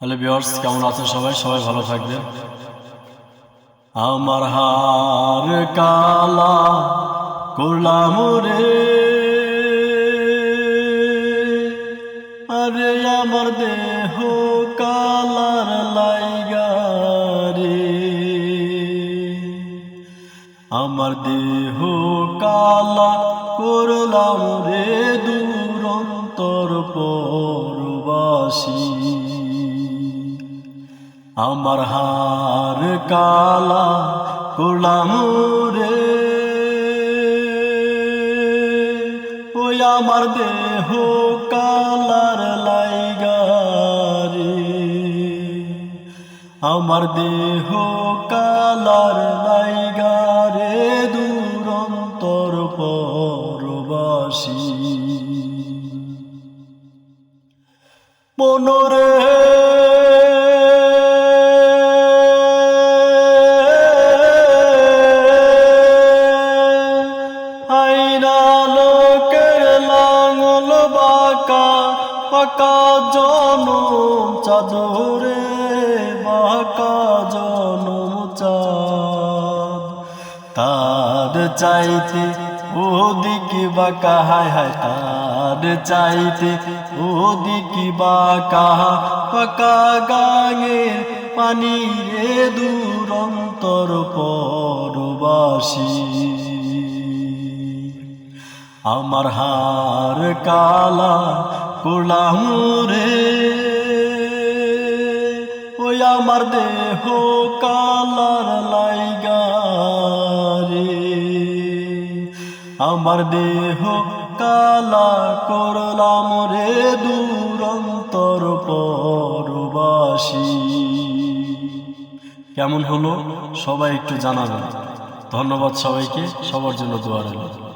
Hello viewers, কেমন আছেন সবাই? সবাই ভালো থাকবেন। আমার হার কালা করলাম রে, আরে আমার দেহ কালার লাইগা রে, আমার দেহ কালা করলাম রে দূরন্তর পরবাসী। আমার হার কালা করলাম রে, ওই আমার দেহ কালার লাইগা রে, আমার দেহ কালার লাইগা রে দূরন্তর পরবাসী। মনরে বাঁকা জনম চাঁদরে, বাঁকা জনম চাঁদ, তার চাইতে ওদিকে বাঁকা, হায় হায় তার চাইতে ওদিকে বাঁকা, বাঁকা গাঙের পানি রে দূরন্তর পরবাসী। আমার হার কালা করলাম রে, ওই আমার দেহ কালার লাইগা রে, আমার দেহ কালা করলাম রে দূরন্তর পরবাসী। কেমন হলো সবাই একটু জানাবেন। ধন্যবাদ সবাইকে, সবার জন্য দোয়া রইল।